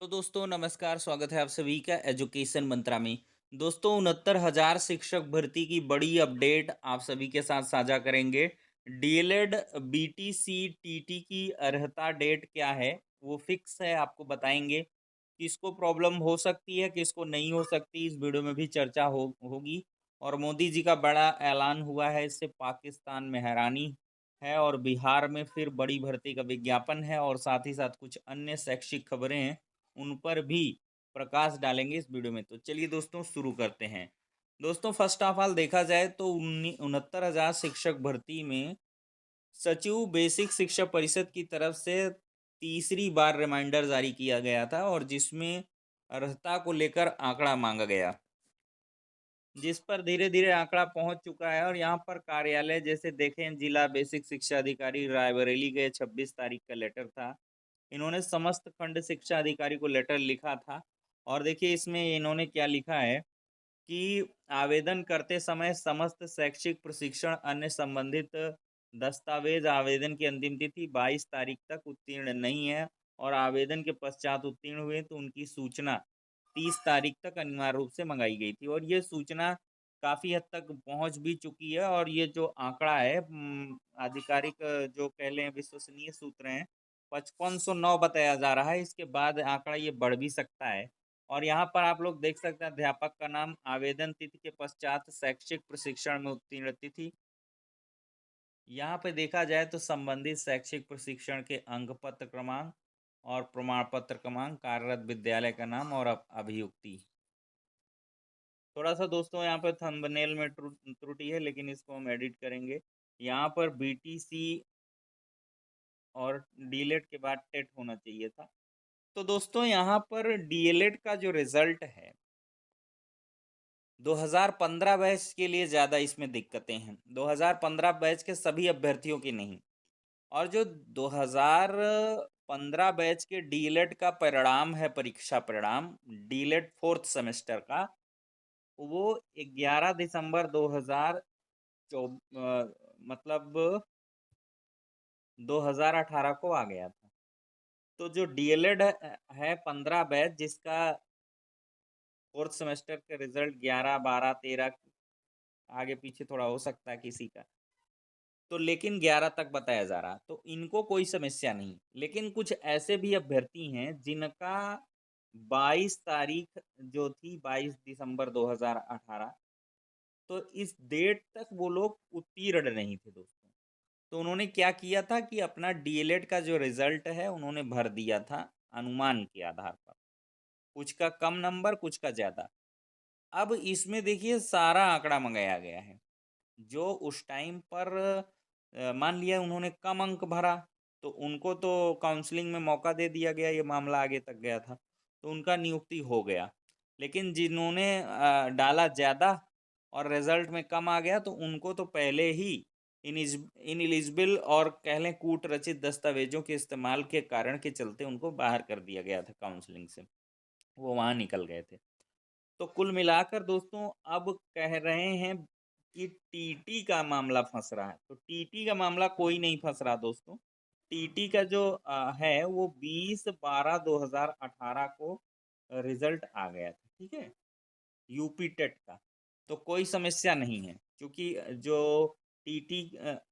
तो दोस्तों नमस्कार, स्वागत है आप सभी का एजुकेशन मंत्रा में। दोस्तों 69,000 शिक्षक भर्ती की बड़ी अपडेट आप सभी के साथ साझा करेंगे। डीएलएड बीटीसी टीटी की अर्हता डेट क्या है वो फिक्स है, आपको बताएंगे। किसको प्रॉब्लम हो सकती है किसको नहीं हो सकती, इस वीडियो में भी चर्चा होगी। और मोदी जी का बड़ा ऐलान हुआ है, इससे पाकिस्तान में हैरानी है और बिहार में फिर बड़ी भर्ती का विज्ञापन है, और साथ ही साथ कुछ अन्य शैक्षिक खबरें हैं, उन पर भी प्रकाश डालेंगे इस वीडियो में। तो चलिए दोस्तों शुरू करते हैं। दोस्तों फर्स्ट ऑफ ऑल देखा जाए तो 69,000 शिक्षक भर्ती में सचिव बेसिक शिक्षा परिषद की तरफ से तीसरी बार रिमाइंडर जारी किया गया था, और जिसमें अर्हता को लेकर आंकड़ा मांगा गया, जिस पर धीरे धीरे आंकड़ा पहुंच चुका है। और यहाँ पर कार्यालय जैसे देखें, जिला बेसिक शिक्षा अधिकारी रायबरेली गए, 26 तारीख का लेटर था। इन्होंने समस्त खंड शिक्षा अधिकारी को लेटर लिखा था। और देखिए इसमें इन्होंने क्या लिखा है कि आवेदन करते समय समस्त शैक्षिक प्रशिक्षण अन्य संबंधित दस्तावेज आवेदन की अंतिम तिथि 22 तारीख तक उत्तीर्ण नहीं है, और आवेदन के पश्चात उत्तीर्ण हुए तो उनकी सूचना 30 तारीख तक अनिवार्य रूप से मंगाई गई थी। और ये सूचना काफ़ी हद तक पहुंच भी चुकी है। और ये जो आंकड़ा है आधिकारिक जो कह लें विश्वसनीय सूत्र हैं, 5509 बताया जा रहा है। इसके बाद आंकड़ा ये बढ़ भी सकता है। और यहाँ पर आप लोग देख सकते हैं अध्यापक का नाम, आवेदन तिथि के पश्चात शैक्षिक प्रशिक्षण में उत्तीर्ण तिथि। यहाँ पे देखा जाए तो संबंधित शैक्षिक प्रशिक्षण के अंक पत्र क्रमांक और प्रमाण पत्र क्रमांक, कार्यरत विद्यालय का नाम और अभियुक्ति। थोड़ा सा दोस्तों यहाँ पर थंबनेल में त्रुटि है, लेकिन इसको हम एडिट करेंगे। यहाँ पर बीटीसी और डीएलएड के बाद टेट होना चाहिए था। तो दोस्तों यहाँ पर डीएलएड का जो रिजल्ट है 2015 बैच के लिए ज़्यादा इसमें दिक्कतें हैं, 2015 बैच के सभी अभ्यर्थियों की नहीं। और जो 2015 बैच के डीएलएड का परिणाम है, परीक्षा परिणाम डीएलएड फोर्थ सेमेस्टर का, वो 11 दिसंबर मतलब 2018 को आ गया था। तो जो डीएलएड है 15 बैच, जिसका फोर्थ सेमेस्टर का रिजल्ट 11, 12, 13, आगे पीछे थोड़ा हो सकता है किसी का, तो लेकिन 11 तक बताया जा रहा, तो इनको कोई समस्या नहीं। लेकिन कुछ ऐसे भी अभ्यर्थी हैं जिनका 22 तारीख जो थी, 22 दिसंबर 2018, तो इस डेट तक वो लोग उत्तीर्ण नहीं थे दोस्तों। तो उन्होंने क्या किया था कि अपना डीएलएड का जो रिजल्ट है उन्होंने भर दिया था अनुमान के आधार पर, कुछ का कम नंबर कुछ का ज़्यादा। अब इसमें देखिए सारा आंकड़ा मंगाया गया है। जो उस टाइम पर मान लिया उन्होंने कम अंक भरा, तो उनको तो काउंसलिंग में मौका दे दिया गया, ये मामला आगे तक गया था, तो उनका नियुक्ति हो गया। लेकिन जिन्होंने डाला ज़्यादा और रिजल्ट में कम आ गया, तो उनको तो पहले ही इनएलिजिबल और कह लें कूट रचित दस्तावेजों के इस्तेमाल के कारण के चलते उनको बाहर कर दिया गया था काउंसलिंग से, वो वहाँ निकल गए थे। तो कुल मिलाकर दोस्तों अब कह रहे हैं कि टीटी का मामला फंस रहा है। तो टीटी का मामला कोई नहीं फंस रहा दोस्तों। टीटी का जो है वो 20/12/2018 को रिजल्ट आ गया था, ठीक है, यूपी टेट का। तो कोई समस्या नहीं है, क्योंकि जो टीटी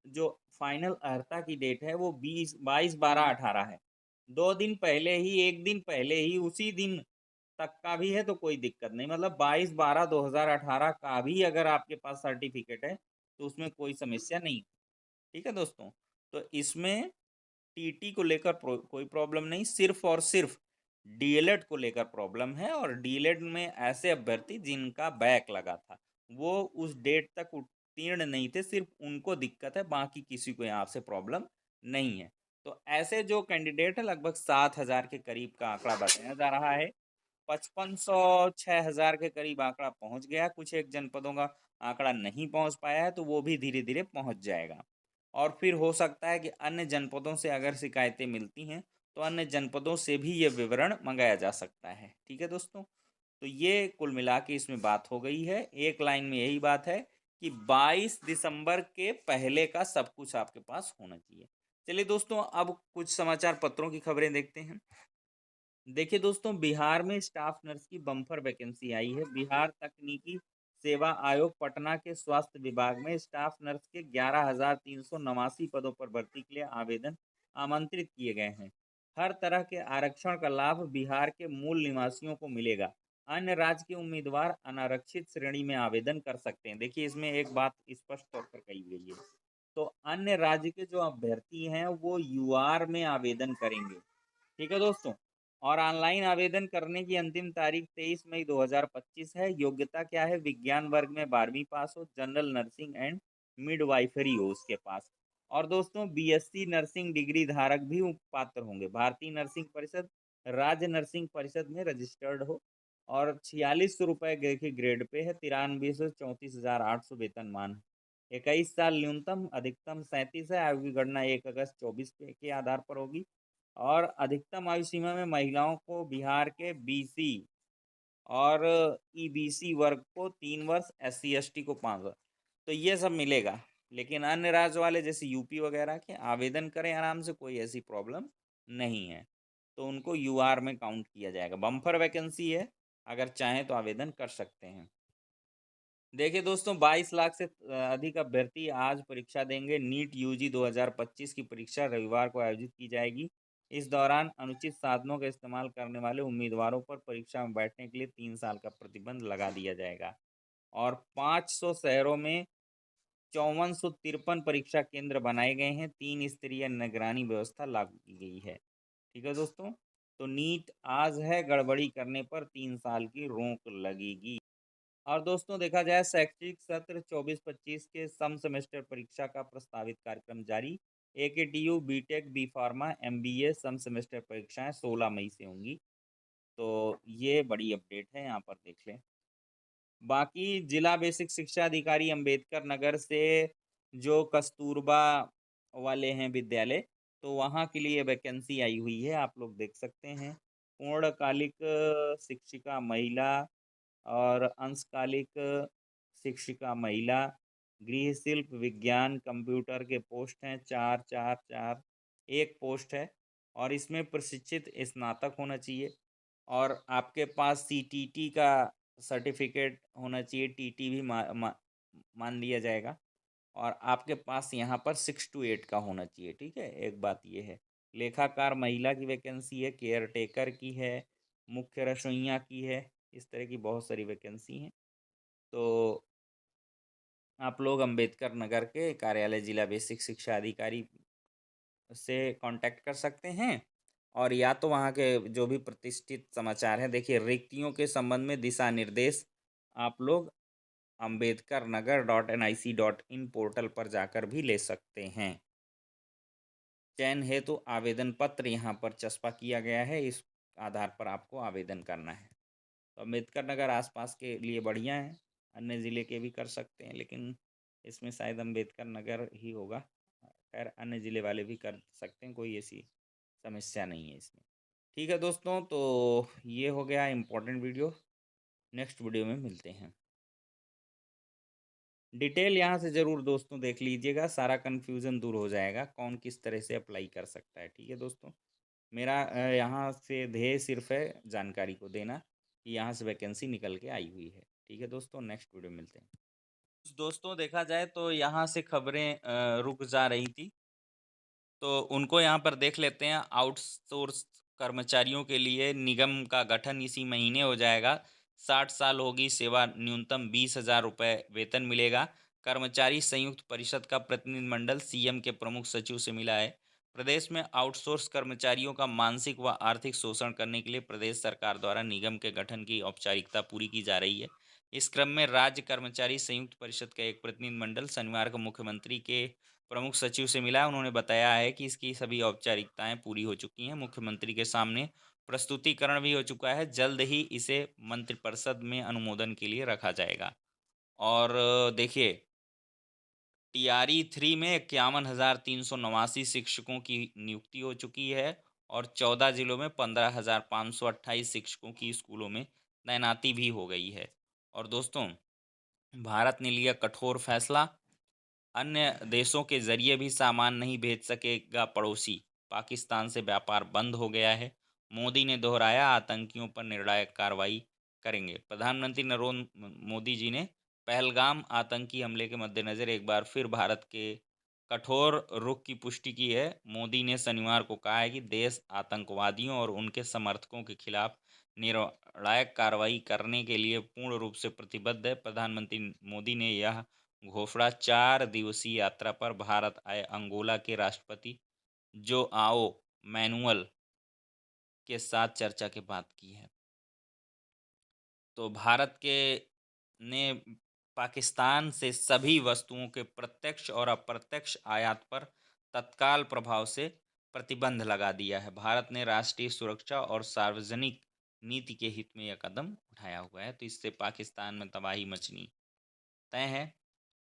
जो फाइनल अर्हता की डेट है वो 22/12/18 है। 2 दिन पहले ही, एक दिन पहले ही, उसी दिन तक का भी है तो कोई दिक्कत नहीं। मतलब 22/12/2018 का भी अगर आपके पास सर्टिफिकेट है तो उसमें कोई समस्या नहीं। ठीक है दोस्तों, तो इसमें टीटी को लेकर कोई प्रॉब्लम नहीं, सिर्फ और सिर्फ डीएलएड को लेकर प्रॉब्लम है। और डीएलएड में ऐसे अभ्यर्थी जिनका बैक लगा था, वो उस डेट तक उत्तीर्ण नहीं थे, सिर्फ उनको दिक्कत है, बाकी किसी को यहाँ से प्रॉब्लम नहीं है। तो ऐसे जो कैंडिडेट है लगभग 7,000 के करीब का आंकड़ा बताया जा रहा है। 5500 6,000 के करीब आंकड़ा पहुंच गया। कुछ एक जनपदों का आंकड़ा नहीं पहुंच पाया है, तो वो भी धीरे धीरे पहुंच जाएगा। और फिर हो सकता है कि अन्य जनपदों से अगर शिकायतें मिलती हैं तो अन्य जनपदों से भी ये विवरण मंगाया जा सकता है। ठीक है दोस्तों, तो ये कुल मिला के इसमें बात हो गई है। एक लाइन में यही बात है कि 22 दिसंबर के पहले का सब कुछ आपके पास होना चाहिए। चलिए दोस्तों, अब कुछ समाचार पत्रों की खबरें देखते हैं। देखिए दोस्तों, बिहार में स्टाफ नर्स की बम्पर वैकेंसी आई है। बिहार तकनीकी सेवा आयोग पटना के स्वास्थ्य विभाग में स्टाफ नर्स के 11,389 पदों पर भर्ती के लिए आवेदन आमंत्रित किए गए हैं। हर तरह के आरक्षण का लाभ बिहार के मूल निवासियों को मिलेगा। अन्य राज्य के उम्मीदवार अनारक्षित श्रेणी में आवेदन कर सकते हैं। देखिए, इसमें एक बात स्पष्ट तौर पर कही गई है। तो अन्य राज्य के जो अभ्यर्थी हैं वो यूआर में आवेदन करेंगे। ठीक है दोस्तों। और ऑनलाइन आवेदन करने की अंतिम तारीख 23 मई 2025 है। योग्यता क्या है? विज्ञान वर्ग में 12वीं पास हो, जनरल नर्सिंग एंड मिडवाइफरी हो उसके पास। और दोस्तों, बीएससी नर्सिंग डिग्री धारक भी पात्र होंगे। भारतीय नर्सिंग परिषद, राज्य नर्सिंग परिषद में रजिस्टर्ड हो और 46 रुपये के ग्रेड पे है। 93 से 34,800 वेतनमान है। 21 साल न्यूनतम, अधिकतम 37 है। आयु की गणना 1 अगस्त 24 के आधार पर होगी। और अधिकतम आयु सीमा में महिलाओं को बिहार के बीसी और ईबीसी वर्ग को 3 वर्ष, SC ST को 5 वर्ष। तो ये सब मिलेगा। लेकिन अन्य राज्य वाले जैसे यूपी वगैरह के आवेदन करें आराम से, कोई ऐसी प्रॉब्लम नहीं है। तो उनको यूआर में काउंट किया जाएगा। बम्पर वैकेंसी है, अगर चाहें तो आवेदन कर सकते हैं। देखिए दोस्तों, 22 लाख से अधिक अभ्यर्थी आज परीक्षा देंगे। नीट यूजी 2025 की परीक्षा रविवार को आयोजित की जाएगी। इस दौरान अनुचित साधनों का इस्तेमाल करने वाले उम्मीदवारों पर परीक्षा में बैठने के लिए 3 साल का प्रतिबंध लगा दिया जाएगा। और 500 शहरों में 5453 परीक्षा केंद्र बनाए गए हैं। 3 स्तरीय निगरानी व्यवस्था लागू की गई है। ठीक है दोस्तों। तो नीट आज है, गड़बड़ी करने पर 3 साल की रोक लगेगी। और दोस्तों, देखा जाए शैक्षिक सत्र 24-25 के सम सेमेस्टर परीक्षा का प्रस्तावित कार्यक्रम जारी। AKTU, B Tech, B pharma, MBA सम सेमेस्टर परीक्षाएं 16 मई से होंगी। तो ये बड़ी अपडेट है, यहाँ पर देख लें। बाकी जिला बेसिक शिक्षा अधिकारी अंबेडकर नगर से जो कस्तूरबा वाले हैं विद्यालय, तो वहाँ के लिए वैकेंसी आई हुई है, आप लोग देख सकते हैं। पूर्णकालिक शिक्षिका महिला और अंशकालिक शिक्षिका महिला, गृह शिल्प विज्ञान कंप्यूटर के पोस्ट हैं 4 4 4, एक पोस्ट है। और इसमें प्रशिक्षित स्नातक होना चाहिए और आपके पास CTT का सर्टिफिकेट होना चाहिए। TT भी मान लिया जाएगा। और आपके पास यहाँ पर 6 to 8 का होना चाहिए। ठीक है, एक बात ये है। लेखाकार महिला की वैकेंसी है, केयर टेकर की है, मुख्य रसोइया की है। इस तरह की बहुत सारी वैकेंसी हैं। तो आप लोग अंबेडकर नगर के कार्यालय जिला बेसिक शिक्षा अधिकारी से कांटेक्ट कर सकते हैं। और या तो वहाँ के जो भी प्रतिष्ठित समाचार हैं, देखिए रिक्तियों के संबंध में दिशा निर्देश आप लोग ambedkarnagar.nic.in पोर्टल पर जाकर भी ले सकते हैं। चयन हेतु आवेदन पत्र यहाँ पर चस्पा किया गया है, इस आधार पर आपको आवेदन करना है। तो अम्बेडकर नगर आसपास के लिए बढ़िया है, अन्य ज़िले के भी कर सकते हैं, लेकिन इसमें शायद अम्बेडकर नगर ही होगा। खैर, अन्य ज़िले वाले भी कर सकते हैं, कोई ऐसी समस्या नहीं है इसमें। ठीक है दोस्तों, तो ये हो गया इम्पोर्टेंट वीडियो। नेक्स्ट वीडियो में मिलते हैं। डिटेल यहाँ से ज़रूर दोस्तों देख लीजिएगा, सारा कन्फ्यूज़न दूर हो जाएगा कौन किस तरह से अप्लाई कर सकता है। ठीक है दोस्तों, मेरा यहाँ से ध्येय सिर्फ है जानकारी को देना कि यहाँ से वैकेंसी निकल के आई हुई है। ठीक है दोस्तों, नेक्स्ट वीडियो में मिलते हैं। दोस्तों, देखा जाए तो यहाँ से खबरें रुक जा रही थी, तो उनको यहाँ पर देख लेते हैं। आउटसोर्स कर्मचारियों के लिए निगम का गठन इसी महीने हो जाएगा। 60 साल होगी सेवा, न्यूनतम 20,000 रुपये वेतन मिलेगा। कर्मचारी संयुक्त परिषद का प्रतिनिधिमंडल CM के प्रमुख सचिव से मिला है। प्रदेश में आउटसोर्स कर्मचारियों का मानसिक व आर्थिक शोषण करने के लिए प्रदेश सरकार द्वारा निगम के गठन की औपचारिकता पूरी की जा रही है। इस क्रम में राज्य कर्मचारी संयुक्त परिषद का एक प्रतिनिधिमंडल शनिवार को मुख्यमंत्री के प्रमुख सचिव से मिला। उन्होंने बताया है कि इसकी सभी औपचारिकताएं पूरी हो चुकी हैं, मुख्यमंत्री के सामने प्रस्तुतिकरण भी हो चुका है। जल्द ही इसे मंत्रिपरिषद में अनुमोदन के लिए रखा जाएगा। और देखिए, TRE 3 में 51,389 शिक्षकों की नियुक्ति हो चुकी है और 14 जिलों में 15,528 शिक्षकों की स्कूलों में तैनाती भी हो गई है। और दोस्तों, भारत ने लिया कठोर फैसला, अन्य देशों के जरिए भी सामान नहीं भेज सकेगा पड़ोसी। पाकिस्तान से व्यापार बंद हो गया है मोदी ने दोहराया, आतंकियों पर निर्णायक कार्रवाई करेंगे। प्रधानमंत्री नरेंद्र मोदी जी ने पहलगाम आतंकी हमले के मद्देनज़र एक बार फिर भारत के कठोर रुख की पुष्टि की है। मोदी ने शनिवार को कहा है कि देश आतंकवादियों और उनके समर्थकों के खिलाफ निर्णायक कार्रवाई करने के लिए पूर्ण रूप से प्रतिबद्ध है। प्रधानमंत्री मोदी ने यह घोषणा 4 दिवसीय यात्रा पर भारत आए अंगोला के राष्ट्रपति जोआओ मैनुअल के साथ चर्चा के बाद की है। तो भारत के ने पाकिस्तान से सभी वस्तुओं के प्रत्यक्ष और अप्रत्यक्ष आयात पर तत्काल प्रभाव से प्रतिबंध लगा दिया है। भारत ने राष्ट्रीय सुरक्षा और सार्वजनिक नीति के हित में यह कदम उठाया हुआ है। तो इससे पाकिस्तान में तबाही मचनी तय है।